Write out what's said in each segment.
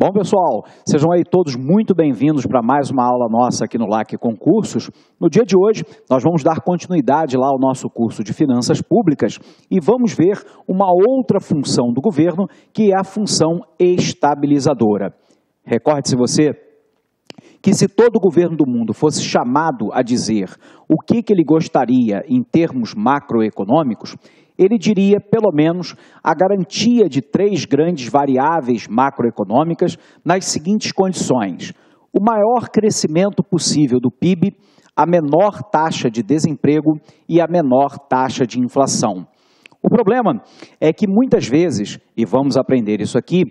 Bom, pessoal, sejam aí todos muito bem-vindos para mais uma aula nossa aqui no LAC Concursos. No dia de hoje, nós vamos dar continuidade lá ao nosso curso de Finanças Públicas e vamos ver uma outra função do governo, que é a função estabilizadora. Recorde-se você que se todo o governo do mundo fosse chamado a dizer o que ele gostaria em termos macroeconômicos, ele diria, pelo menos, a garantia de 3 grandes variáveis macroeconômicas nas seguintes condições: o maior crescimento possível do PIB, a menor taxa de desemprego e a menor taxa de inflação. O problema é que muitas vezes, e vamos aprender isso aqui,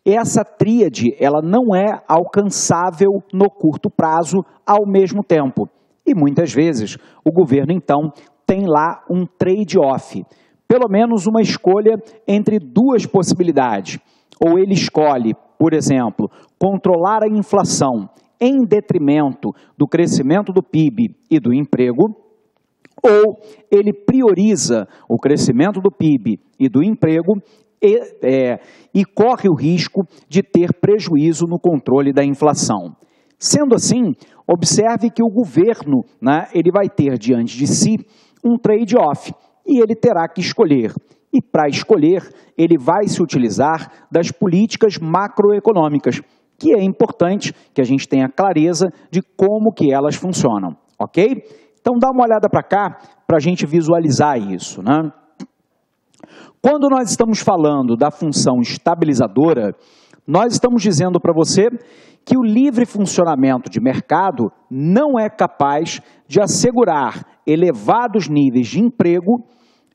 essa tríade ela não é alcançável no curto prazo ao mesmo tempo. E muitas vezes o governo, então, tem lá um trade-off. Pelo menos uma escolha entre 2 possibilidades. Ou ele escolhe, por exemplo, controlar a inflação em detrimento do crescimento do PIB e do emprego, ou ele prioriza o crescimento do PIB e do emprego e corre o risco de ter prejuízo no controle da inflação. Sendo assim, observe que o governo, ele vai ter diante de si um trade-off. E ele terá que escolher. E para escolher, ele vai se utilizar das políticas macroeconômicas, que é importante que a gente tenha clareza de como que elas funcionam, ok? Então dá uma olhada para cá para a gente visualizar isso, Quando nós estamos falando da função estabilizadora, nós estamos dizendo para você que o livre funcionamento de mercado não é capaz de assegurar elevados níveis de emprego,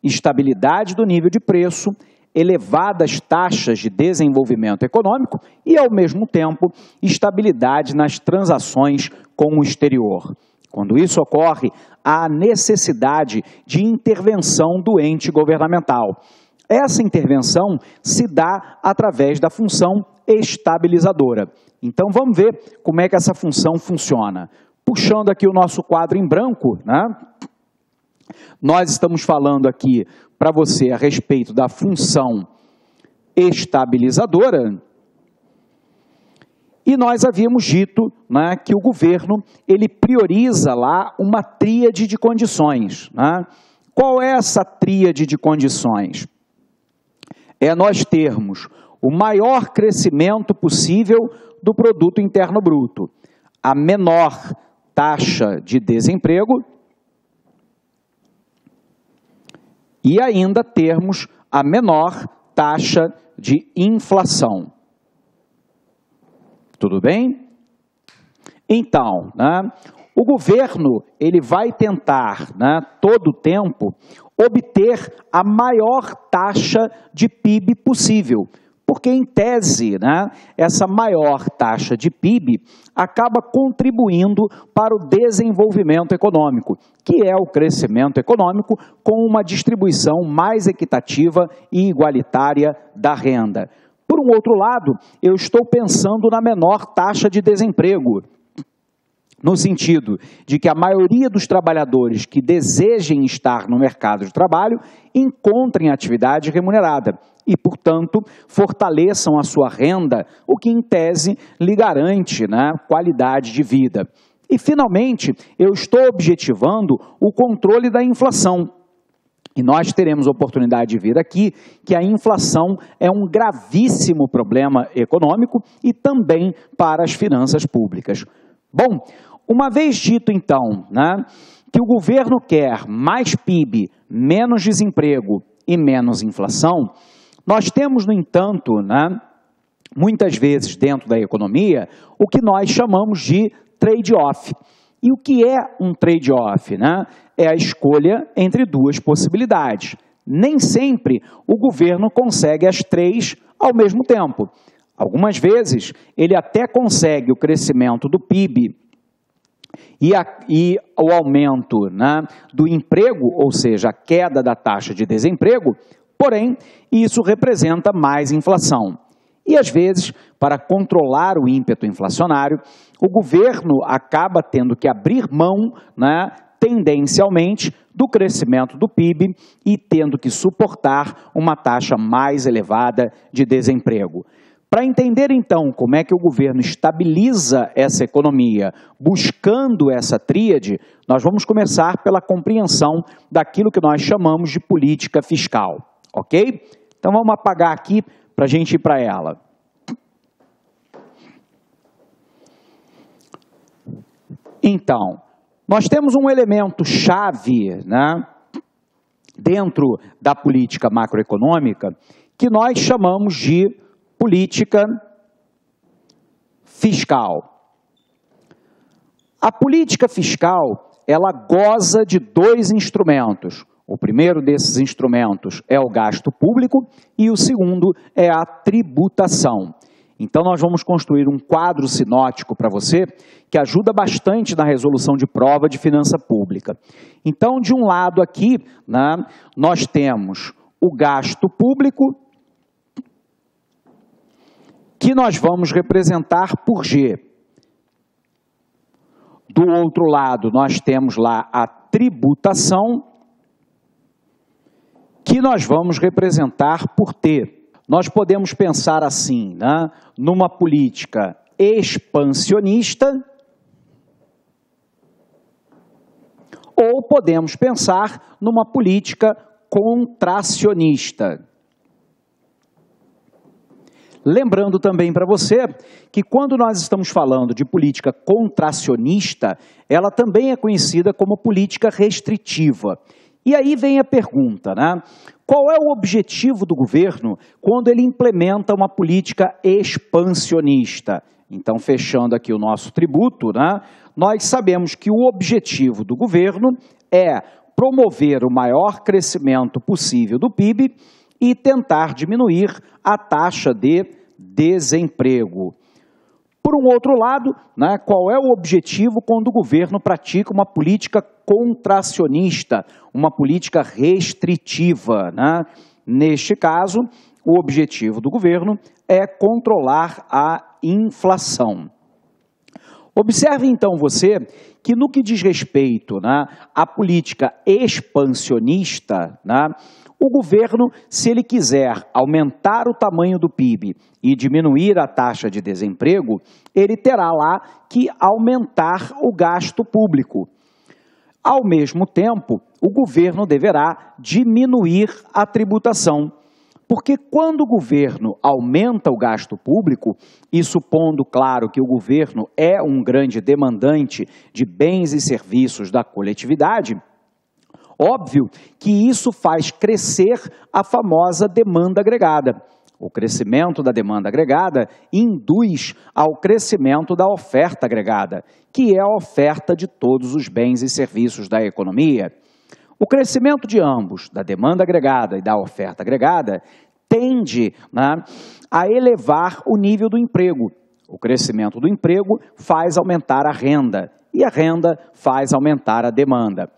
estabilidade do nível de preço, elevadas taxas de desenvolvimento econômico e, ao mesmo tempo, estabilidade nas transações com o exterior. Quando isso ocorre, há necessidade de intervenção do ente governamental. Essa intervenção se dá através da função estabilizadora. Então, vamos ver como é que essa função funciona. Puxando aqui o nosso quadro em branco, nós estamos falando aqui para você a respeito da função estabilizadora e nós havíamos dito que o governo ele prioriza lá uma tríade de condições. Qual é essa tríade de condições? É nós termos o maior crescimento possível do produto interno bruto, a menor taxa de desemprego e ainda termos a menor taxa de inflação. Tudo bem? Então, o governo ele vai tentar, todo o tempo, obter a maior taxa de PIB possível. Porque, em tese, essa maior taxa de PIB acaba contribuindo para o desenvolvimento econômico, que é o crescimento econômico com uma distribuição mais equitativa e igualitária da renda. Por um outro lado, eu estou pensando na menor taxa de desemprego, no sentido de que a maioria dos trabalhadores que desejem estar no mercado de trabalho encontrem atividade remunerada e, portanto, fortaleçam a sua renda, o que, em tese, lhe garante qualidade de vida. E, finalmente, eu estou objetivando o controle da inflação. E nós teremos a oportunidade de ver aqui que a inflação é um gravíssimo problema econômico e também para as finanças públicas. Bom, uma vez dito, então, que o governo quer mais PIB, menos desemprego e menos inflação, nós temos, no entanto, muitas vezes dentro da economia, o que nós chamamos de trade-off. E o que é um trade-off? É a escolha entre 2 possibilidades. Nem sempre o governo consegue as 3 ao mesmo tempo. Algumas vezes ele até consegue o crescimento do PIB e o aumento do emprego, ou seja, a queda da taxa de desemprego, porém, isso representa mais inflação. E, às vezes, para controlar o ímpeto inflacionário, o governo acaba tendo que abrir mão, tendencialmente, do crescimento do PIB e tendo que suportar uma taxa mais elevada de desemprego. Para entender, então, como é que o governo estabiliza essa economia, buscando essa tríade, nós vamos começar pela compreensão daquilo que nós chamamos de política fiscal, ok? Então, vamos apagar aqui para a gente ir para ela. Então, nós temos um elemento chave, né, dentro da política macroeconômica que nós chamamos de política fiscal. A política fiscal, ela goza de dois instrumentos. O primeiro desses instrumentos é o gasto público e o segundo é a tributação. Então, nós vamos construir um quadro sinótico para você que ajuda bastante na resolução de prova de finança pública. Então, de um lado aqui, né, nós temos o gasto público, que nós vamos representar por G. Do outro lado, nós temos lá a tributação, que nós vamos representar por T. Nós podemos pensar assim, né, numa política expansionista, ou podemos pensar numa política contracionista. Lembrando também para você que quando nós estamos falando de política contracionista, ela também é conhecida como política restritiva. E aí vem a pergunta, né? Qual é o objetivo do governo quando ele implementa uma política expansionista? Então, fechando aqui o nosso tributo, né? Nós sabemos que o objetivo do governo é promover o maior crescimento possível do PIB e tentar diminuir a taxa de desemprego. Por um outro lado, né, qual é o objetivo quando o governo pratica uma política contracionista, uma política restritiva, né? Neste caso, o objetivo do governo é controlar a inflação. Observe então você que no que diz respeito, né, à política expansionista, né, o governo, se ele quiser aumentar o tamanho do PIB e diminuir a taxa de desemprego, ele terá lá que aumentar o gasto público. Ao mesmo tempo, o governo deverá diminuir a tributação. Porque quando o governo aumenta o gasto público, e supondo, claro, que o governo é um grande demandante de bens e serviços da coletividade, óbvio que isso faz crescer a famosa demanda agregada. O crescimento da demanda agregada induz ao crescimento da oferta agregada, que é a oferta de todos os bens e serviços da economia. O crescimento de ambos, da demanda agregada e da oferta agregada, tende, né, a elevar o nível do emprego. O crescimento do emprego faz aumentar a renda, e a renda faz aumentar a demanda.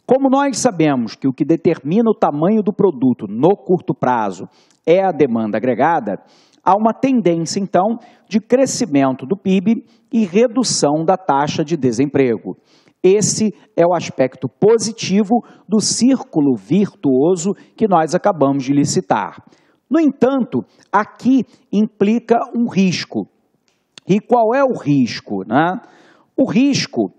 Como nós sabemos que o que determina o tamanho do produto no curto prazo é a demanda agregada, há uma tendência, então, de crescimento do PIB e redução da taxa de desemprego. Esse é o aspecto positivo do círculo virtuoso que nós acabamos de licitar. No entanto, aqui implica um risco. E qual é o risco, né? O risco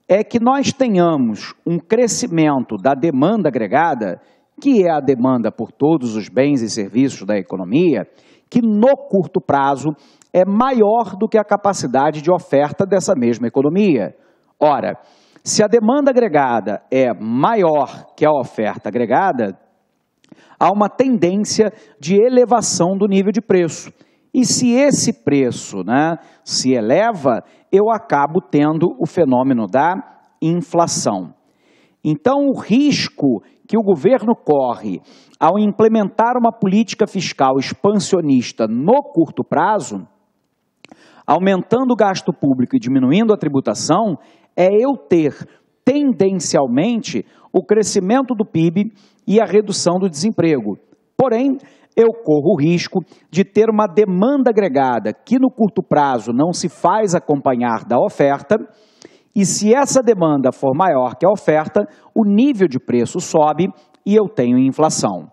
é que nós tenhamos um crescimento da demanda agregada, que é a demanda por todos os bens e serviços da economia, que no curto prazo é maior do que a capacidade de oferta dessa mesma economia. Ora, se a demanda agregada é maior que a oferta agregada, há uma tendência de elevação do nível de preço. E se esse preço, né, se eleva, eu acabo tendo o fenômeno da inflação. Então, o risco que o governo corre ao implementar uma política fiscal expansionista no curto prazo, aumentando o gasto público e diminuindo a tributação, é eu ter, tendencialmente, o crescimento do PIB e a redução do desemprego. Porém, eu corro o risco de ter uma demanda agregada que no curto prazo não se faz acompanhar da oferta, e se essa demanda for maior que a oferta, o nível de preço sobe e eu tenho inflação.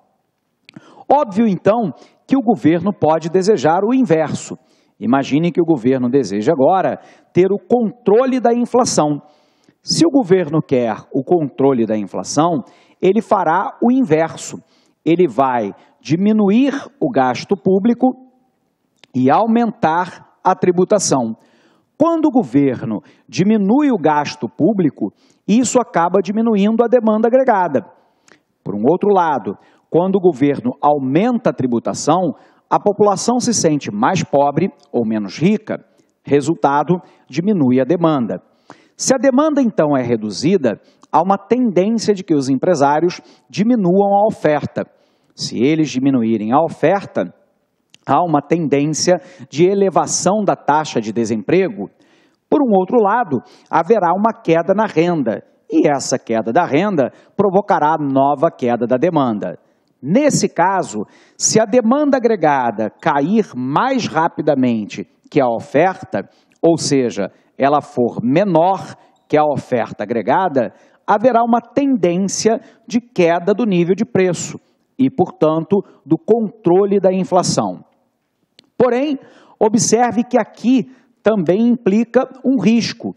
Óbvio, então, que o governo pode desejar o inverso. Imagine que o governo deseja agora ter o controle da inflação. Se o governo quer o controle da inflação, ele fará o inverso. Ele vai diminuir o gasto público e aumentar a tributação. Quando o governo diminui o gasto público, isso acaba diminuindo a demanda agregada. Por um outro lado, quando o governo aumenta a tributação, a população se sente mais pobre ou menos rica. Resultado, diminui a demanda. Se a demanda, então, é reduzida, há uma tendência de que os empresários diminuam a oferta. Se eles diminuírem a oferta, há uma tendência de elevação da taxa de desemprego. Por um outro lado, haverá uma queda na renda, e essa queda da renda provocará nova queda da demanda. Nesse caso, se a demanda agregada cair mais rapidamente que a oferta, ou seja, ela for menor que a oferta agregada, haverá uma tendência de queda do nível de preço e, portanto, do controle da inflação. Porém, observe que aqui também implica um risco.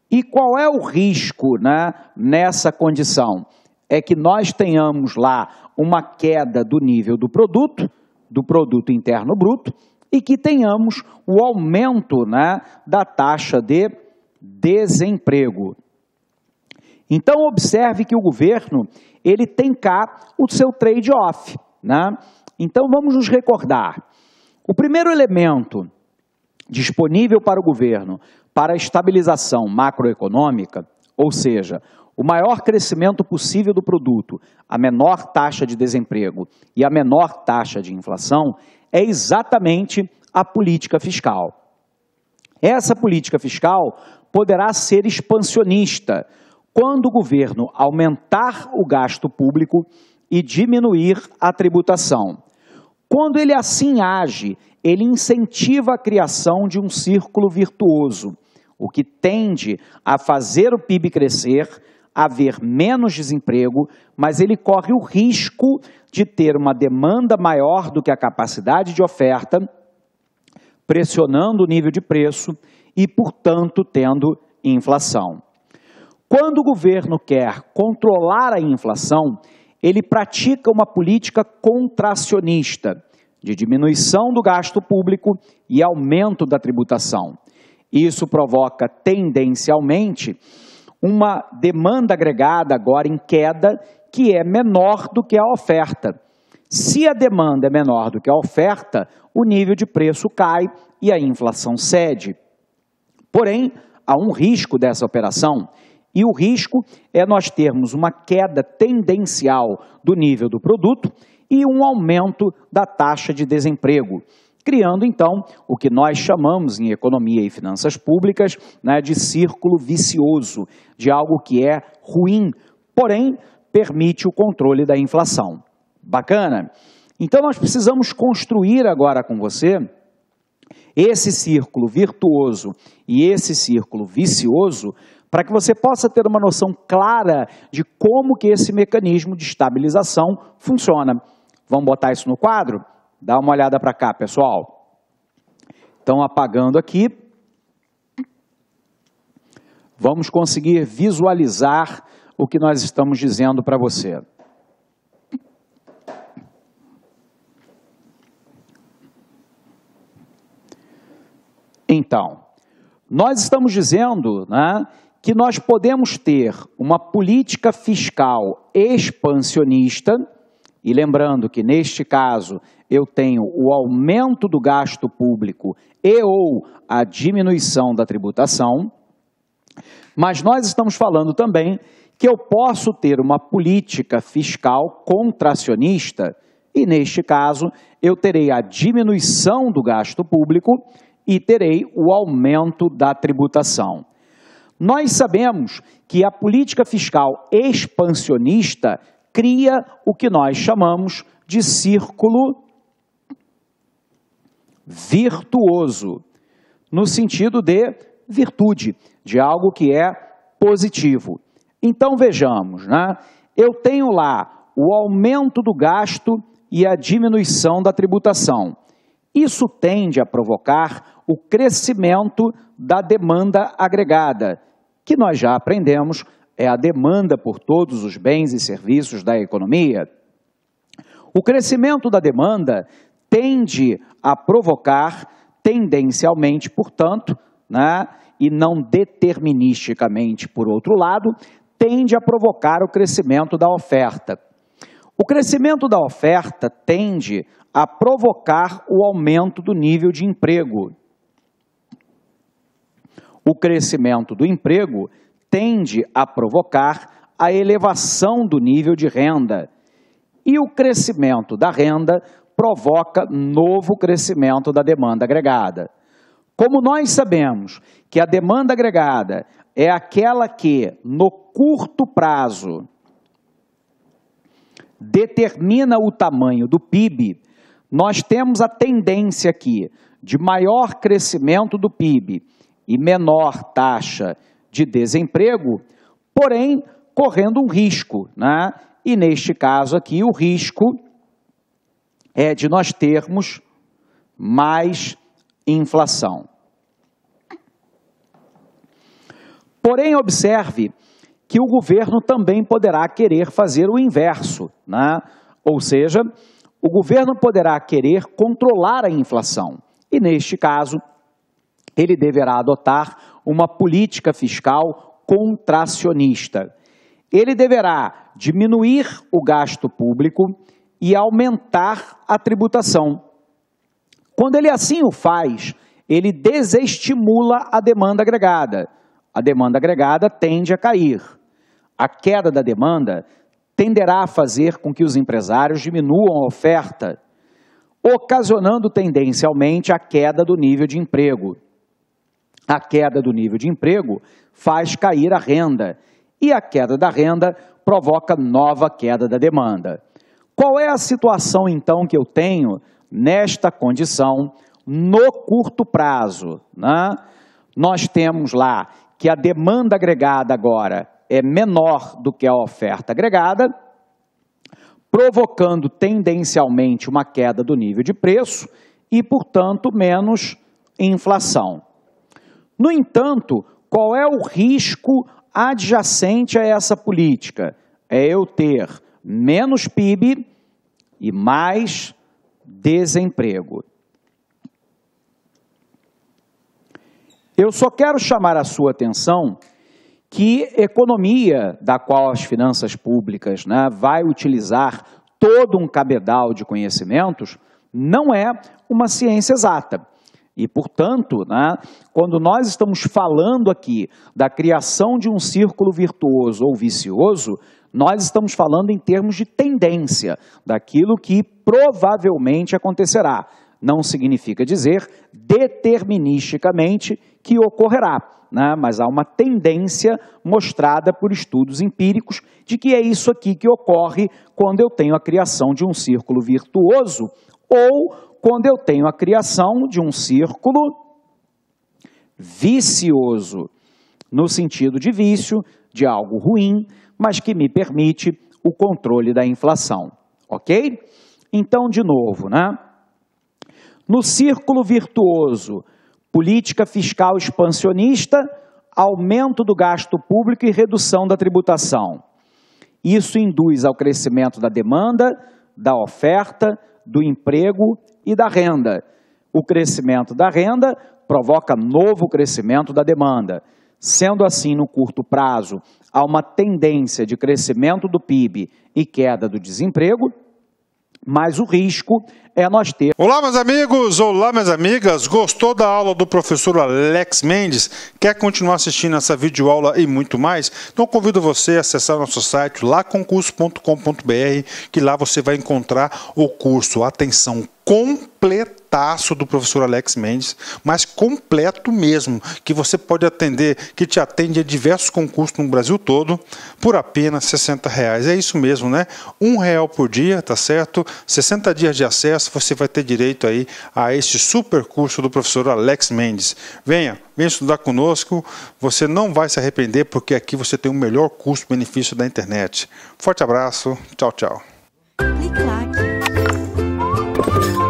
E qual é o risco, né, nessa condição? É que nós tenhamos lá uma queda do nível do produto interno bruto, e que tenhamos o aumento, né, da taxa de desemprego. Então, observe que o governo, ele tem cá o seu trade-off, né? Então, vamos nos recordar. O primeiro elemento disponível para o governo para a estabilização macroeconômica, ou seja, o maior crescimento possível do produto, a menor taxa de desemprego e a menor taxa de inflação, é exatamente a política fiscal. Essa política fiscal poderá ser expansionista quando o governo aumentar o gasto público e diminuir a tributação. Quando ele assim age, ele incentiva a criação de um círculo virtuoso, o que tende a fazer o PIB crescer, haver menos desemprego, mas ele corre o risco de ter uma demanda maior do que a capacidade de oferta, pressionando o nível de preço e, portanto, tendo inflação. Quando o governo quer controlar a inflação, ele pratica uma política contracionista, de diminuição do gasto público e aumento da tributação. Isso provoca, tendencialmente, uma demanda agregada agora em queda, que é menor do que a oferta. Se a demanda é menor do que a oferta, o nível de preço cai e a inflação cede. Porém, há um risco dessa operação, e o risco é nós termos uma queda tendencial do nível do produto e um aumento da taxa de desemprego, criando, então, o que nós chamamos em economia e finanças públicas, né, de círculo vicioso, de algo que é ruim, porém, permite o controle da inflação. Bacana? Então, nós precisamos construir agora com você esse círculo virtuoso e esse círculo vicioso para que você possa ter uma noção clara de como que esse mecanismo de estabilização funciona. Vamos botar isso no quadro? Dá uma olhada para cá, pessoal. Então, apagando aqui, vamos conseguir visualizar o que nós estamos dizendo para você. Então, nós estamos dizendo, né, que nós podemos ter uma política fiscal expansionista, e lembrando que neste caso eu tenho o aumento do gasto público e ou a diminuição da tributação, mas nós estamos falando também que eu posso ter uma política fiscal contracionista, e neste caso eu terei a diminuição do gasto público e terei o aumento da tributação. Nós sabemos que a política fiscal expansionista cria o que nós chamamos de círculo virtuoso, no sentido de virtude, de algo que é positivo. Então vejamos, né? Eu tenho lá o aumento do gasto e a diminuição da tributação. Isso tende a provocar o crescimento da demanda agregada, que nós já aprendemos é a demanda por todos os bens e serviços da economia. O crescimento da demanda tende a provocar, tendencialmente, portanto, e não deterministicamente, por outro lado, tende a provocar o crescimento da oferta. O crescimento da oferta tende a provocar o aumento do nível de emprego. O crescimento do emprego tende a provocar a elevação do nível de renda. E o crescimento da renda provoca novo crescimento da demanda agregada. Como nós sabemos que a demanda agregada é aquela que, no curto prazo, determina o tamanho do PIB, nós temos a tendência aqui de maior crescimento do PIB e menor taxa de desemprego, porém correndo um risco, E neste caso aqui o risco é de nós termos mais inflação. Porém, observe que o governo também poderá querer fazer o inverso, Ou seja, o governo poderá querer controlar a inflação e, neste caso, ele deverá adotar uma política fiscal contracionista. Ele deverá diminuir o gasto público e aumentar a tributação. Quando ele assim o faz, ele desestimula a demanda agregada. A demanda agregada tende a cair. A queda da demanda tenderá a fazer com que os empresários diminuam a oferta, ocasionando tendencialmente a queda do nível de emprego. A queda do nível de emprego faz cair a renda, e a queda da renda provoca nova queda da demanda. Qual é a situação, então, que eu tenho nesta condição no curto prazo? Nós temos lá que a demanda agregada agora é menor do que a oferta agregada, provocando tendencialmente uma queda do nível de preço e, portanto, menos inflação. No entanto, qual é o risco adjacente a essa política? É eu ter menos PIB e mais desemprego. Eu só quero chamar a sua atenção que economia da qual as finanças públicas vai utilizar todo um cabedal de conhecimentos não é uma ciência exata. E, portanto, quando nós estamos falando aqui da criação de um círculo virtuoso ou vicioso, nós estamos falando em termos de tendência, daquilo que provavelmente acontecerá. Não significa dizer deterministicamente que ocorrerá, mas há uma tendência mostrada por estudos empíricos de que é isso aqui que ocorre quando eu tenho a criação de um círculo virtuoso ou quando eu tenho a criação de um círculo vicioso, no sentido de vício, de algo ruim, mas que me permite o controle da inflação, ok? Então, de novo, no círculo virtuoso, política fiscal expansionista, aumento do gasto público e redução da tributação. Isso induz ao crescimento da demanda, da oferta, do emprego e da renda. O crescimento da renda provoca novo crescimento da demanda. Sendo assim, no curto prazo, há uma tendência de crescimento do PIB e queda do desemprego, mas o risco é nós ter... Olá, meus amigos! Olá, minhas amigas! Gostou da aula do professor Alex Mendes? Quer continuar assistindo essa videoaula e muito mais? Então convido você a acessar nosso site laconcurso.com.br, que lá você vai encontrar o curso, atenção, completaço do professor Alex Mendes, mas completo mesmo, que você pode atender, que te atende a diversos concursos no Brasil todo, por apenas R$60. É isso mesmo, né? R$1 por dia, tá certo? 60 dias de acesso, você vai ter direito aí a este super curso do professor Alex Mendes. Venha estudar conosco, você não vai se arrepender, porque aqui você tem o melhor custo-benefício da internet. Forte abraço, tchau, tchau. Clique lá. Tchau.